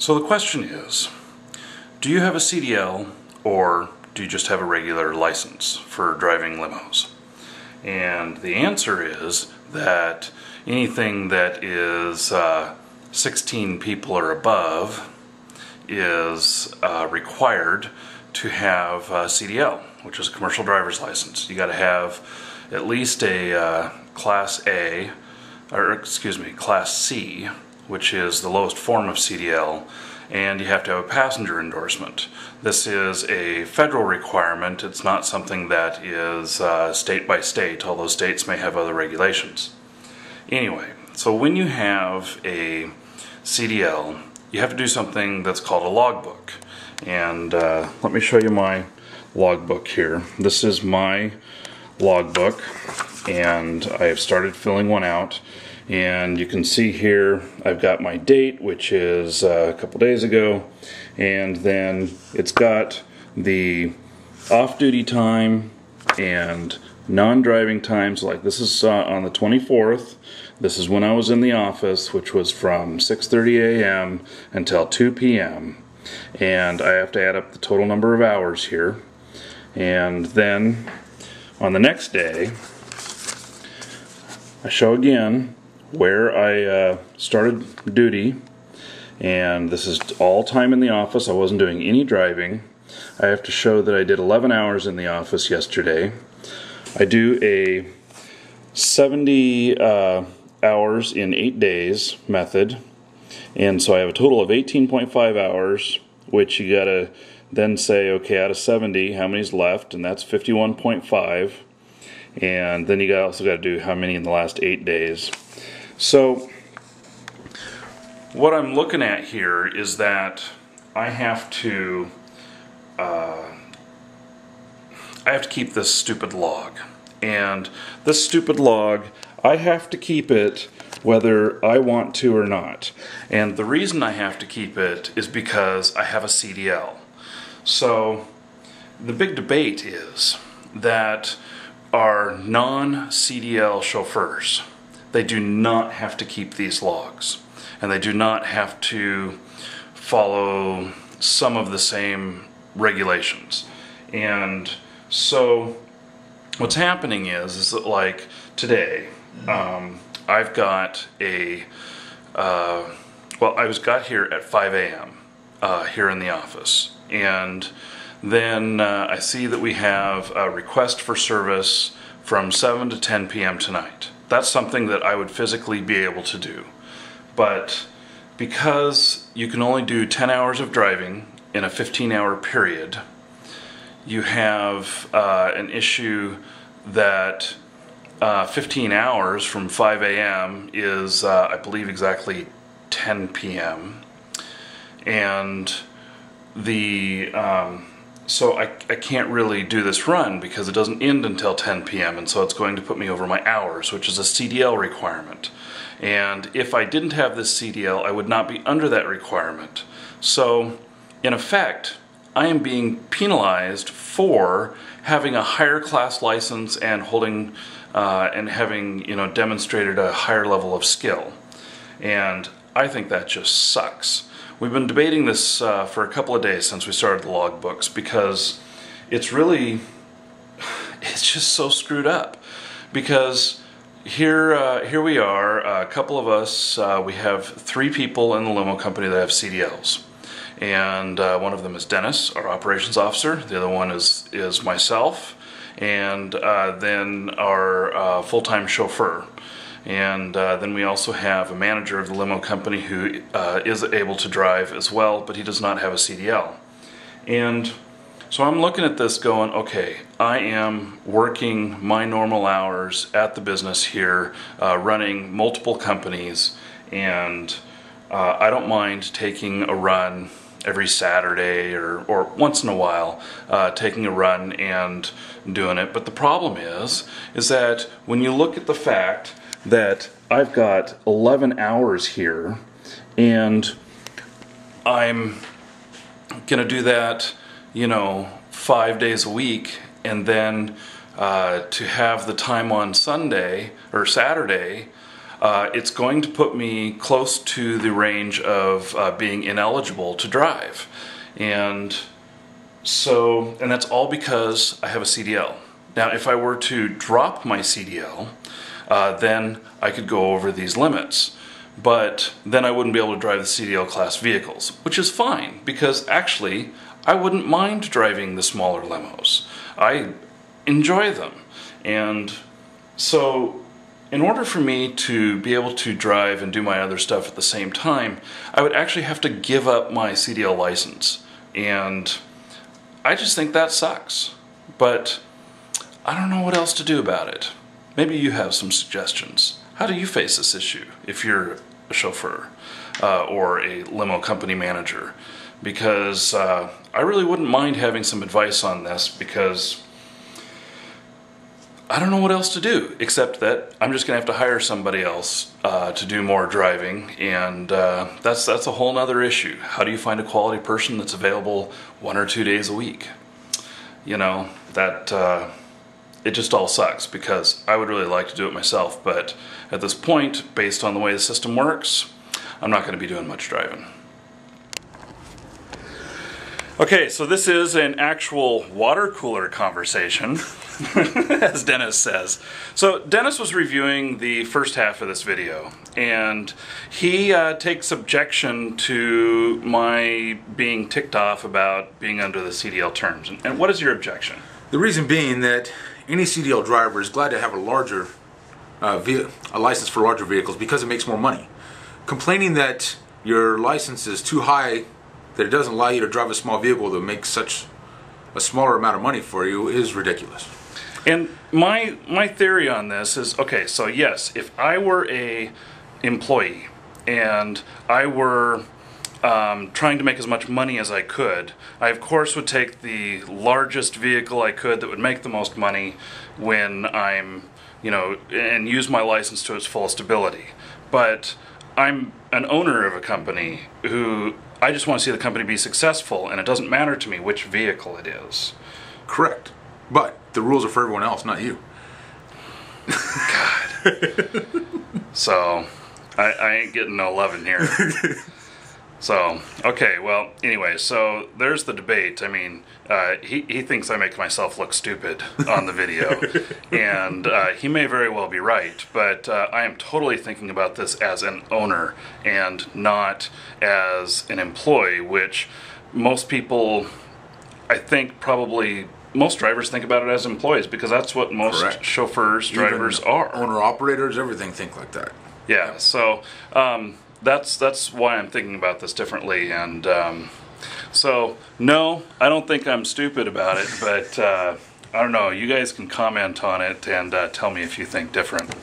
So the question is, do you have a CDL or do you just have a regular license for driving limos? And the answer is that anything that is 16 people or above is required to have CDL, which is a commercial driver's license. You got to have at least a Class A, or excuse me, Class C, which is the lowest form of CDL, and you have to have a passenger endorsement. This is a federal requirement. It's not something that is state by state, although states may have other regulations. Anyway, so when you have a CDL, you have to do something that's called a logbook. And let me show you my logbook here. This is my logbook, and I have started filling one out. And you can see here I've got my date, which is a couple days ago, and then it's got the off-duty time and non-driving times. Like this is on the 24th. This is when I was in the office, which was from 6:30 a.m. until 2 p.m. and I have to add up the total number of hours here. And then on the next day I show again where I started duty, and this is all time in the office. I wasn't doing any driving. I have to show that I did 11 hours in the office yesterday. I do a 70 hours in 8 days method, and so I have a total of 18.5 hours, which you gotta then say, okay, out of 70, how many's left? And that's 51.5. And then you also got to do how many in the last 8 days. So what I'm looking at here is that I have to keep this stupid log, and this stupid log, I have to keep it whether I want to or not. And the reason I have to keep it is because I have a CDL. So the big debate is that our non-CDL chauffeurs, they do not have to keep these logs, and they do not have to follow some of the same regulations. And so what's happening is that, like today, I've got a well, I got here at 5 a.m. Here in the office, and then I see that we have a request for service from 7 to 10 p.m. tonight. That's something that I would physically be able to do. But because you can only do 10 hours of driving in a 15-hour period, you have an issue that 15 hours from 5 a.m. is, I believe, exactly 10 p.m. And so I can't really do this run because it doesn't end until 10 p.m. and so it's going to put me over my hours, which is a CDL requirement. And if I didn't have this CDL, I would not be under that requirement. So in effect, I am being penalized for having a higher class license and holding and having, demonstrated a higher level of skill. And I think that just sucks. We've been debating this for a couple of days since we started the logbooks, because it's just so screwed up. Because here we are, a couple of us, we have 3 people in the limo company that have CDLs. And one of them is Dennis, our operations officer. The other one is myself, and then our full-time chauffeur. And then we also have a manager of the limo company who is able to drive as well, but he does not have a CDL. And so I'm looking at this going, okay, I am working my normal hours at the business here, running multiple companies, and I don't mind taking a run every Saturday or once in a while, taking a run and doing it. But the problem is that when you look at the fact that I've got 11 hours here, and I'm gonna do that, 5 days a week, and then to have the time on Sunday or Saturday, it's going to put me close to the range of being ineligible to drive. And that's all because I have a CDL. Now, if I were to drop my CDL, then I could go over these limits. But then I wouldn't be able to drive the CDL class vehicles, which is fine, because actually I wouldn't mind driving the smaller limos. I enjoy them. And so in order for me to be able to drive and do my other stuff at the same time, I would actually have to give up my CDL license. And I just think that sucks. But I don't know what else to do about it. Maybe you have some suggestions. How do you face this issue if you're a chauffeur or a limo company manager? Because I really wouldn't mind having some advice on this, because I don't know what else to do, except that I'm just going to have to hire somebody else to do more driving, and that's a whole other issue. How do you find a quality person that's available 1 or 2 days a week? You know, it just all sucks, because I would really like to do it myself, but at this point, based on the way the system works, I'm not going to be doing much driving. Okay, so this is an actual water cooler conversation, as Dennis says. So Dennis was reviewing the first half of this video, and he takes objection to my being ticked off about being under the CDL terms. And what is your objection? The reason being that any CDL driver is glad to have a larger a license for larger vehicles because it makes more money. Complaining that your license is too high, that it doesn't allow you to drive a small vehicle that makes such a smaller amount of money for you, is ridiculous. And my theory on this is, okay, so yes, if I were a employee and I were trying to make as much money as I could, I of course would take the largest vehicle I could that would make the most money when I'm, and use my license to its fullest ability. But I'm an owner of a company who, I just want to see the company be successful, and it doesn't matter to me which vehicle it is. Correct. But the rules are for everyone else, not you. God. So, I ain't getting no loving here. So, okay, well, anyway, so there's the debate. I mean, he thinks I make myself look stupid on the video, and he may very well be right, but I am totally thinking about this as an owner and not as an employee, which most people, I think probably, most drivers think about it as employees, because that's what most Correct. chauffeurs, drivers are. Owner-operators, everything think like that. Yeah, so that's why I'm thinking about this differently, and so no, I don't think I'm stupid about it, but I don't know, you guys can comment on it and tell me if you think different.